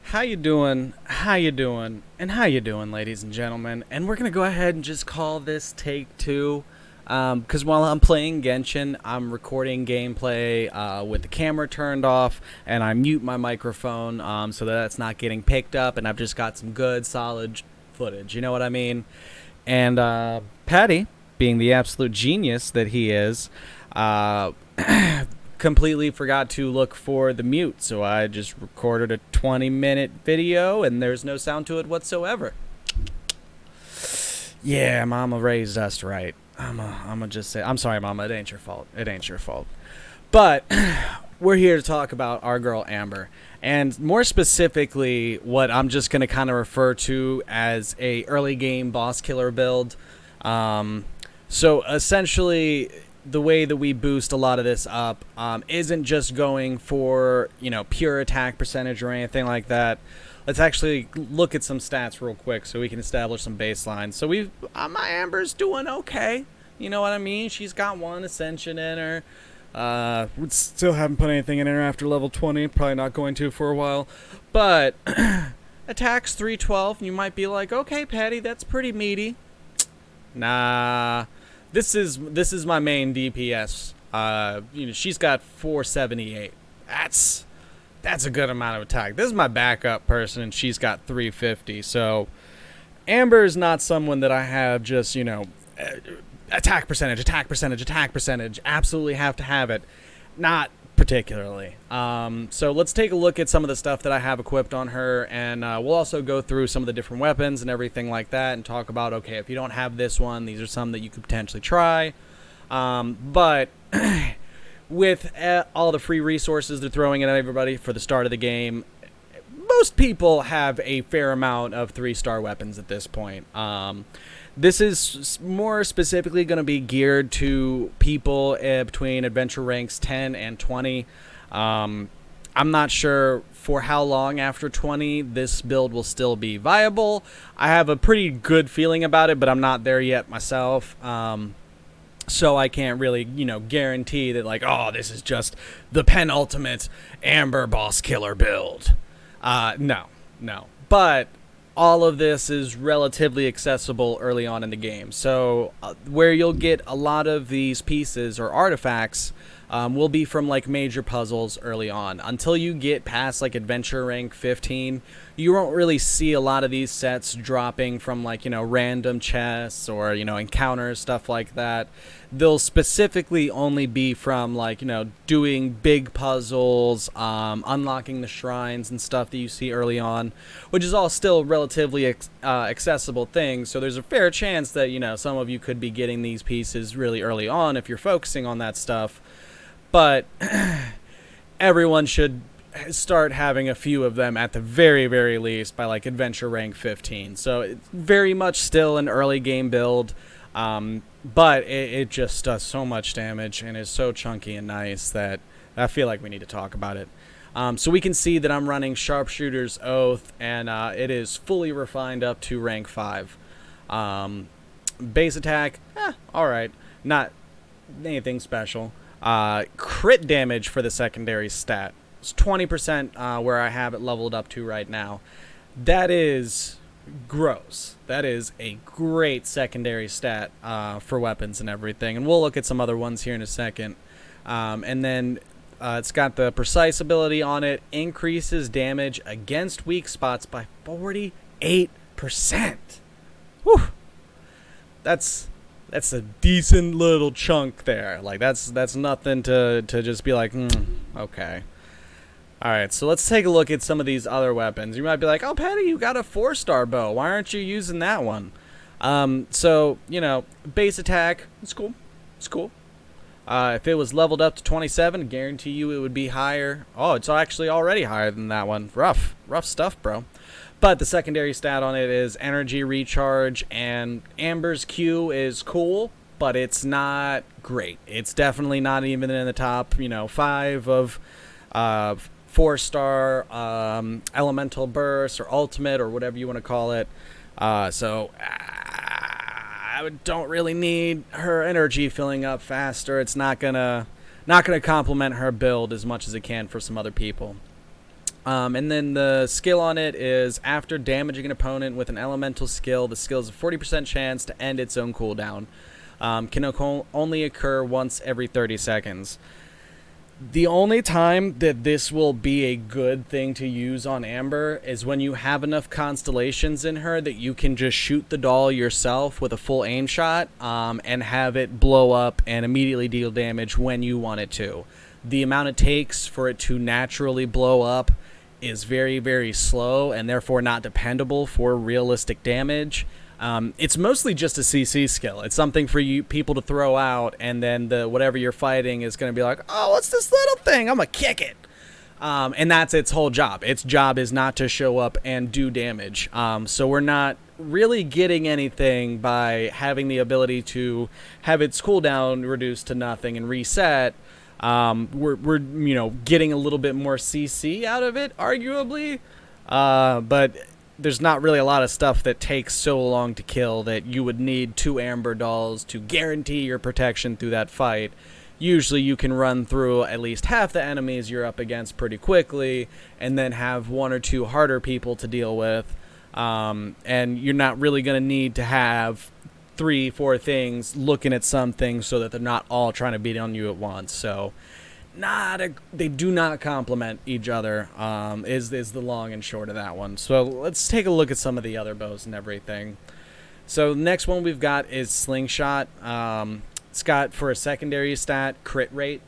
How you doing? How you doing? And how you doing, ladies and gentlemen? And we're gonna go ahead and just call this take two, because while I'm playing Genshin, I'm recording gameplay with the camera turned off, and I mute my microphone so that it's not getting picked up, and I've just got some good, solid footage. You know what I mean? And Patty, being the absolute genius that he is, completely forgot to look for the mute, so I just recorded a 20-minute video and there's no sound to it whatsoever. Yeah, Mama raised us right. I'ma just say, I'm sorry, Mama, it ain't your fault. It ain't your fault. But we're here to talk about our girl Amber, and more specifically, what I'm just gonna kind of refer to as a early game boss killer build. So essentially, the way that we boost a lot of this up isn't just going for, pure attack percentage or anything like that. Let's actually look at some stats real quick so we can establish some baselines. So my Amber's doing okay. You know what I mean? She's got one ascension in her. We still haven't put anything in her after level 20. Probably not going to for a while. But attacks 312, and you might be like, okay, Patty, that's pretty meaty. Nah. This is my main DPS. She's got 478. That's a good amount of attack. This is my backup person, and she's got 350. So Amber is not someone that I have just attack percentage. Absolutely have to have it. Not particularly. So let's take a look at some of the stuff that I have equipped on her, and we'll also go through some of the different weapons and everything like that, and talk about, okay, if you don't have this one, these are some that you could potentially try. But with all the free resources they're throwing at everybody for the start of the game, most people have a fair amount of 3-star weapons at this point. This is more specifically going to be geared to people between adventure ranks 10 and 20. I'm not sure for how long after 20 this build will still be viable. I have a pretty good feeling about it, but I'm not there yet myself. So I can't really, guarantee that, this is just the penultimate Amber boss killer build. No. But all of this is relatively accessible early on in the game. So where you'll get a lot of these pieces or artifacts will be from major puzzles early on. Until you get past adventure rank 15, you won't really see a lot of these sets dropping from random chests or encounters, stuff like that. They'll specifically only be from doing big puzzles, unlocking the shrines and stuff that you see early on, which is all still relatively accessible things. So there's a fair chance that some of you could be getting these pieces really early on if you're focusing on that stuff. But everyone should start having a few of them at the very, very least by adventure rank 15. So it's very much still an early game build, but it just does so much damage and is so chunky and nice that I feel like we need to talk about it. So we can see that I'm running Sharpshooter's Oath, and it is fully refined up to rank 5. Base attack, alright, not anything special. Crit damage for the secondary stat. It's 20% where I have it leveled up to right now. That is gross. That is a great secondary stat for weapons and everything. And we'll look at some other ones here in a second. And then it's got the precise ability on it. Increases damage against weak spots by 48%. Whew. That's a decent little chunk there. That's nothing to just be like, okay. Alright, so let's take a look at some of these other weapons. You might be like, oh, Patty, you got a 4-star bow. Why aren't you using that one? So, base attack, it's cool. It's cool. If it was leveled up to 27, I guarantee you it would be higher. Oh, it's actually already higher than that one. Rough stuff, bro. But the secondary stat on it is energy recharge, and Amber's Q is cool, but it's not great. It's definitely not even in the top, 5 of 4-star elemental burst or ultimate or whatever you want to call it. So I don't really need her energy filling up faster. It's not gonna complement her build as much as it can for some other people. And then the skill on it is after damaging an opponent with an elemental skill, the skill has a 40% chance to end its own cooldown. Can only occur once every 30 seconds. The only time that this will be a good thing to use on Amber is when you have enough constellations in her that you can just shoot the doll yourself with a full aim shot and have it blow up and immediately deal damage when you want it to. The amount it takes for it to naturally blow up is very, very slow and therefore not dependable for realistic damage. It's mostly just a CC skill. It's something for you people to throw out, and then whatever you're fighting is going to be like, oh, what's this little thing? I'm going to kick it. And that's its whole job. Its job is not to show up and do damage. So we're not really getting anything by having the ability to have its cooldown reduced to nothing and reset. We're getting a little bit more CC out of it, arguably, but there's not really a lot of stuff that takes so long to kill that you would need 2 Amber dolls to guarantee your protection through that fight. Usually you can run through at least half the enemies you're up against pretty quickly and then have 1 or 2 harder people to deal with, and you're not really going to need to have 3-4 things looking at something so that they're not all trying to beat on you at once. So they do not complement each other, is the long and short of that one. So let's take a look at some of the other bows and everything. So the next one we've got is Slingshot. It's got, for a secondary stat, crit rate,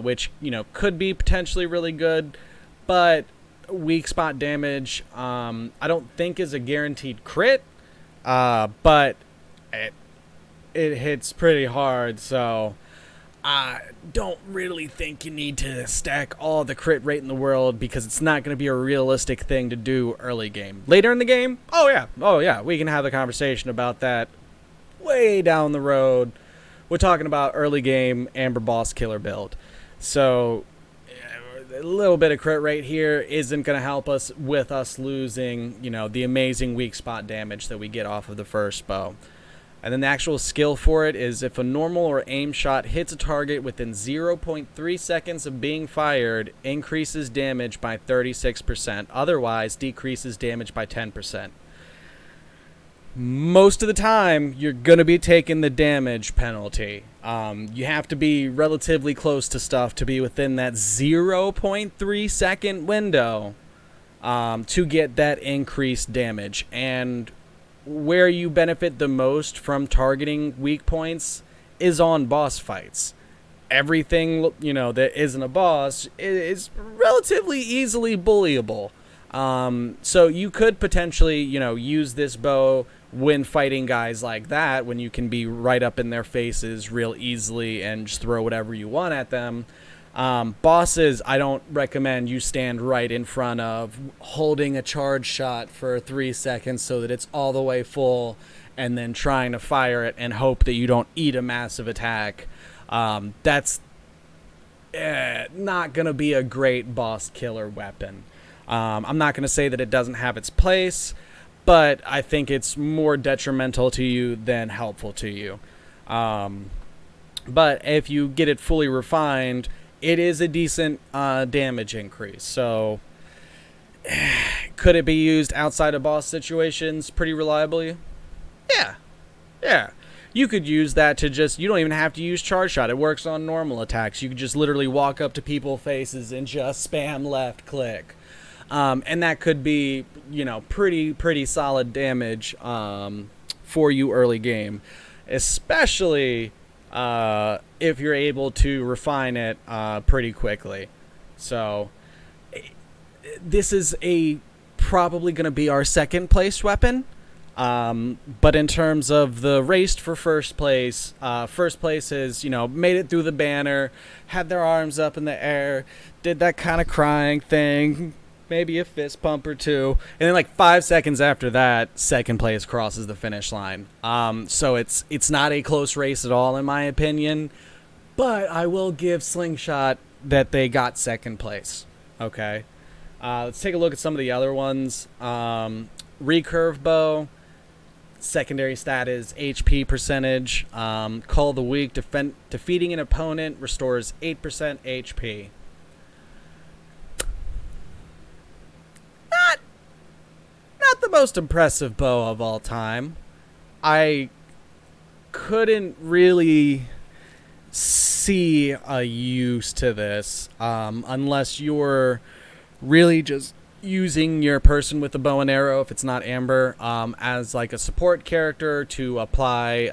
which could be potentially really good, but weak spot damage I don't think is a guaranteed crit, but it hits pretty hard, so I don't really think you need to stack all the crit rate in the world because it's not going to be a realistic thing to do early game. Later in the game, oh yeah, we can have a conversation about that way down the road. We're talking about early game Amber boss killer build. So a little bit of crit rate here isn't going to help us with us losing, the amazing weak spot damage that we get off of the first bow. And then the actual skill for it is if a normal or aim shot hits a target within 0.3 seconds of being fired, increases damage by 36%. Otherwise, decreases damage by 10%. Most of the time, you're going to be taking the damage penalty. You have to be relatively close to stuff to be within that 0.3 second window to get that increased damage. And where you benefit the most from targeting weak points is on boss fights. Everything, that isn't a boss is relatively easily bullyable. So you could potentially, use this bow when fighting guys like that, when you can be right up in their faces real easily and just throw whatever you want at them. Bosses, I don't recommend you stand right in front of holding a charge shot for 3 seconds so that it's all the way full and then trying to fire it and hope that you don't eat a massive attack. That's not going to be a great boss killer weapon. I'm not going to say that it doesn't have its place, but I think it's more detrimental to you than helpful to you. But if you get it fully refined, it is a decent damage increase. So could it be used outside of boss situations pretty reliably? Yeah. You could use that to you don't even have to use charge shot. It works on normal attacks. You could just literally walk up to people's faces and just spam left click. And that could be, pretty solid damage for you early game, especially if you're able to refine it pretty quickly. So this is probably going to be our second place weapon. But in terms of the race for first place is, made it through the banner, had their arms up in the air, did that kind of crying thing, maybe a fist pump or two, and then like 5 seconds after that, second place crosses the finish line. So it's not a close race at all, in my opinion, but I will give Slingshot that they got second place. Okay, let's take a look at some of the other ones. Recurve Bow, secondary stat is HP percentage. Call the weak, defeating an opponent restores 8% HP. the most impressive bow of all time. I couldn't really see a use to this unless you're really just using your person with the bow and arrow, if it's not Amber, as like a support character to apply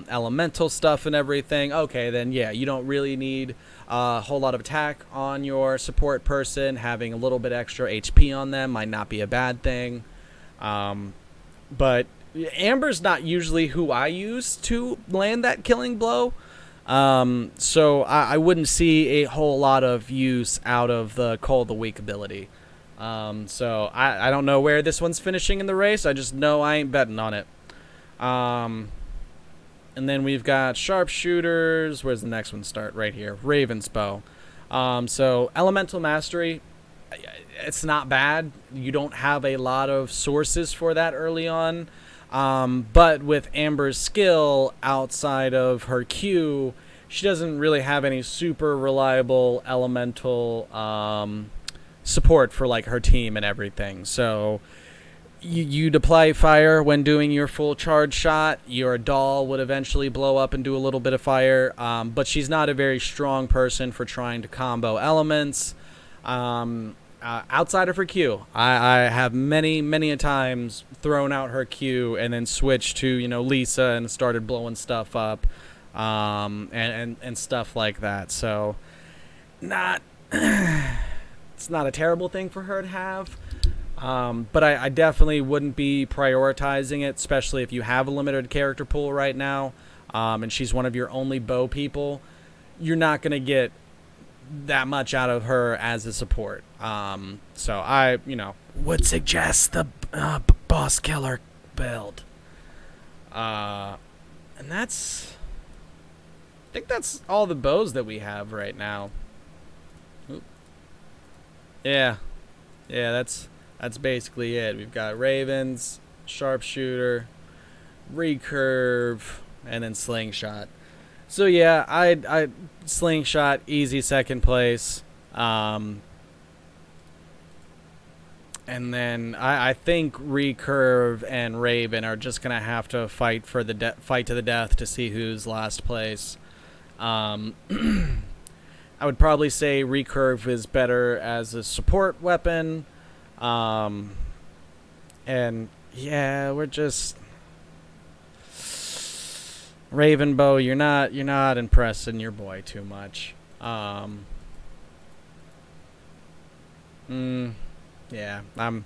elemental stuff and everything. Okay, then yeah, you don't really need a whole lot of attack on your support person. Having a little bit extra HP on them might not be a bad thing. But Amber's not usually who I use to land that killing blow. So I wouldn't see a whole lot of use out of the Cold the Weak ability. So I don't know where this one's finishing in the race. I just know I ain't betting on it. And then we've got Sharpshooters. Where's the next one start? Right here. Raven's Bow. So Elemental Mastery, it's not bad. You don't have a lot of sources for that early on. But with Amber's skill outside of her Q, she doesn't really have any super reliable elemental support for like her team and everything. So you'd apply fire when doing your full charge shot. Your doll would eventually blow up and do a little bit of fire, but she's not a very strong person for trying to combo elements. Outside of her Q, I have many a times thrown out her Q and then switched to, you know, Lisa and started blowing stuff up, and stuff like that. So, not it's not a terrible thing for her to have, but I definitely wouldn't be prioritizing it, especially if you have a limited character pool right now, and she's one of your only bow people. You're not gonna get that much out of her as a support. So I, would suggest the boss killer build. And I think that's all the bows that we have right now. Oop. Yeah, that's basically it. We've got Ravens, Sharpshooter, Recurve, and then Slingshot. So yeah, I Slingshot, easy second place. And then I think Recurve and Raven are just gonna have to fight for the fight to the death to see who's last place. I would probably say Recurve is better as a support weapon. And yeah, we're just Raven Bow, you're not impressing your boy too much. Yeah, I'm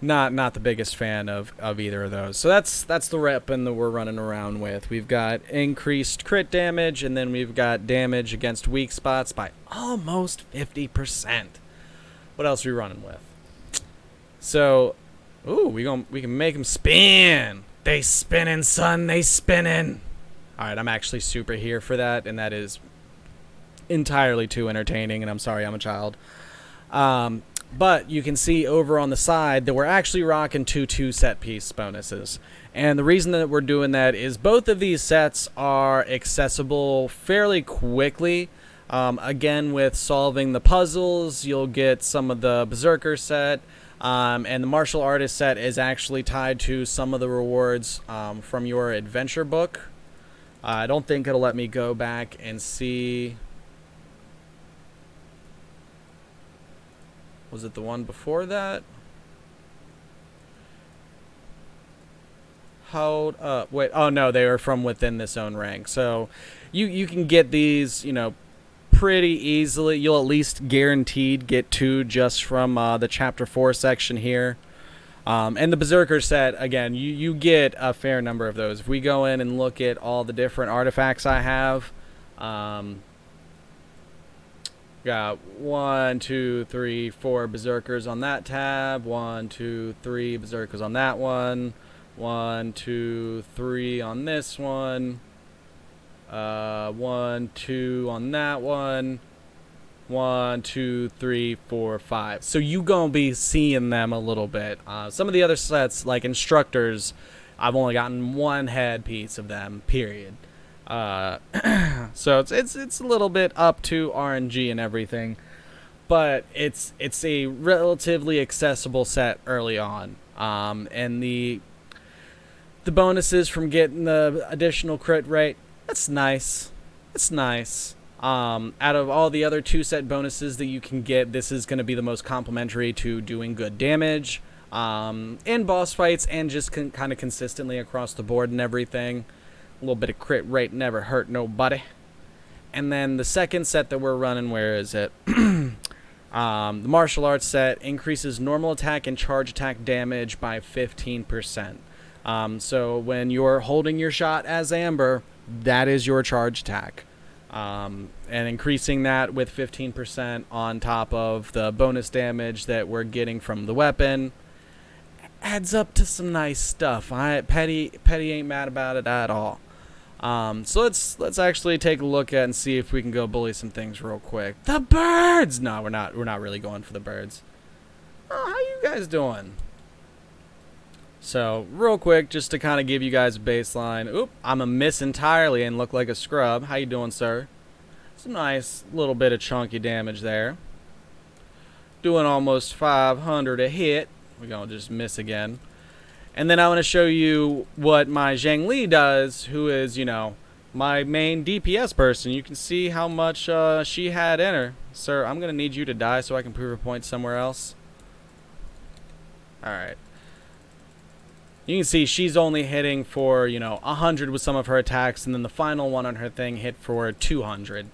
not the biggest fan of either of those. So that's the weapon that we're running around with. We've got increased crit damage, and then we've got damage against weak spots by almost 50%. What else are we running with? So, ooh, we can make them spin. They spinning, son. They spinning. All right, I'm actually super here for that, and that is entirely too entertaining, and I'm sorry I'm a child. But you can see over on the side that we're actually rocking two set piece bonuses. And the reason that we're doing that is both of these sets are accessible fairly quickly. Again, with solving the puzzles, you'll get some of the Berserker set. And the Martial Artist set is actually tied to some of the rewards from your adventure book. I don't think it'll let me go back and see. Was it the one before that? Hold up. Wait. Oh, no. They were from within this own rank. So you can get these, pretty easily. You'll at least guaranteed get 2 just from the Chapter 4 section here. And the Berserker set, again, you get a fair number of those. If we go in and look at all the different artifacts I have, got 1, 2, 3, 4 Berserkers on that tab. 1, 2, 3 Berserkers on that one. 1, 2, 3 on this one. 1, 2 on that one. 1, 2, 3, 4, 5. So you gonna be seeing them a little bit. Some of the other sets, like Instructors, I've only gotten 1 head piece of them, period. So it's a little bit up to RNG and everything. but it's a relatively accessible set early on. And the bonuses from getting the additional crit rate, that's nice. It's nice. Out of all the other 2-set bonuses that you can get, this is going to be the most complementary to doing good damage in boss fights and just kind of consistently across the board and everything. A little bit of crit rate never hurt nobody. And then the second set that we're running, where is it? The martial arts set increases normal attack and charge attack damage by 15%. So when you're holding your shot as Amber, that is your charge attack. And increasing that with 15% on top of the bonus damage that we're getting from the weapon adds up to some nice stuff. Petty ain't mad about it at all. So let's actually take a look at and see if we can go bully some things real quick. The birds! No, we're not really going for the birds. Oh, how you guys doing? So, real quick, just to kind of give you guys a baseline. Oop, I'm a miss entirely and look like a scrub. How you doing, sir? Some nice little bit of chunky damage there. Doing almost 500 a hit. We're going to just miss again. And then I want to show you what my Zhang Li does, who is, you know, my main DPS person. You can see how much she had in her. Sir, I'm going to need you to die so I can prove a point somewhere else. Alright. You can see she's only hitting for, you know, 100 with some of her attacks, and then the final one on her thing hit for 200.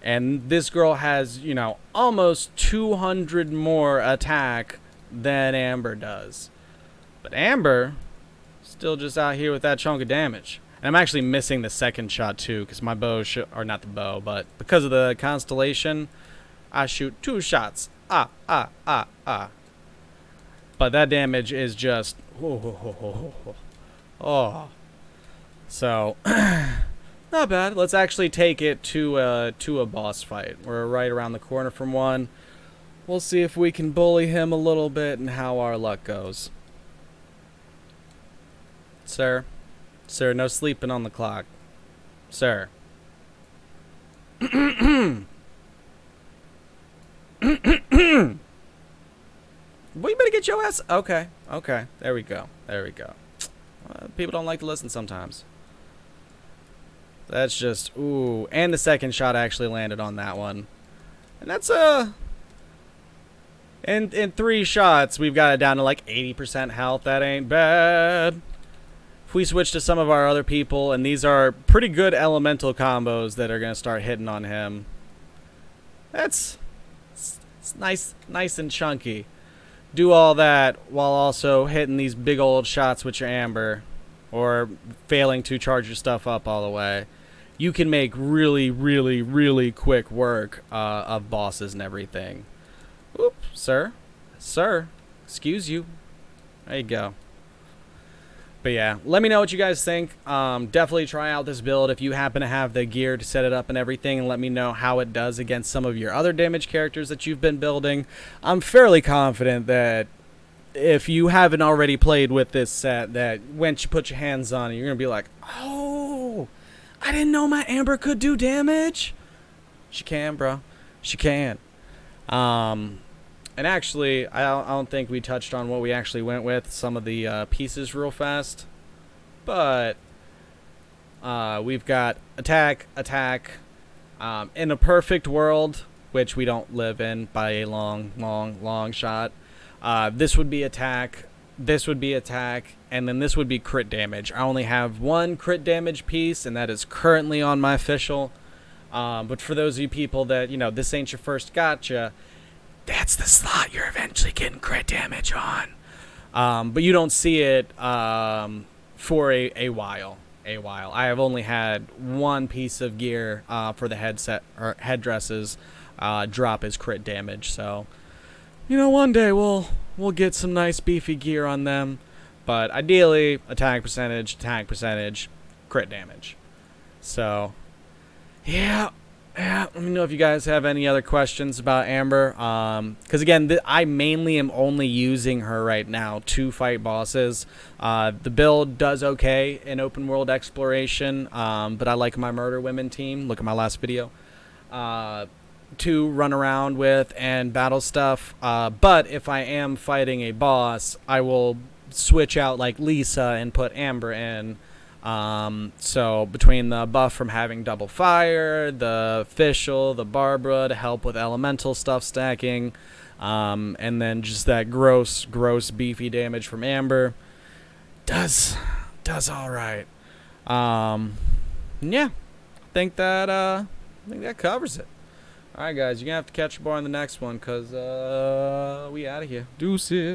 And this girl has, you know, almost 200 more attack than Amber does. But Amber, still just out here with that chunk of damage. And I'm actually missing the second shot too, because my bow, or not the bow, but because of the constellation, I shoot 2 shots. But that damage is just, oh. So, not bad. Let's actually take it to a boss fight. We're right around the corner from one. We'll see if we can bully him a little bit and how our luck goes. Sir, no sleeping on the clock. Sir. Well, you better get your ass. Okay. There we go. People don't like to listen sometimes. That's just, ooh. And the second shot actually landed on that one. And that's in 3 shots, we've got it down to like 80% health. That ain't bad. If we switch to some of our other people, and these are pretty good elemental combos that are going to start hitting on him. It's nice and chunky. Do all that while also hitting these big old shots with your Amber, or failing to charge your stuff up all the way. You can make really quick work of bosses and everything. Oop, sir, excuse you. There you go. But yeah, let me know what you guys think. Definitely try out this build if you happen to have the gear to set it up and everything, and let me know how it does against some of your other damage characters that you've been building. I'm fairly confident that if you haven't already played with this set, that once you put your hands on it, you're going to be like, oh, I didn't know my Amber could do damage. She can, bro. She can. And actually, I don't think we touched on what we actually went with, some of the pieces real fast. But we've got attack. In a perfect world, which we don't live in by a long shot, this would be attack, this would be attack, and then this would be crit damage. I only have 1 crit damage piece, and that is currently on my official. But for those of you people that, you know, this ain't your first gotcha, that's the slot you're eventually getting crit damage on. But you don't see it for a while. I have only had 1 piece of gear for the headset or headdresses drop as crit damage. So, you know, one day we'll get some nice beefy gear on them. But ideally, attack percentage, crit damage. So, yeah. Let me know if you guys have any other questions about Amber. Because again, I mainly am only using her right now to fight bosses. The build does okay in open world exploration, but I like my murder women team. Look at my last video. to run around with and battle stuff. But if I am fighting a boss, I will switch out like Lisa and put Amber in. So between the buff from having double fire, the Fischl, the Barbara to help with elemental stuff stacking, and then just that gross beefy damage from Amber, does all right. Yeah, I think that covers it. All right, guys, you're gonna have to catch your boy on the next one, cause we out of here. Deuces.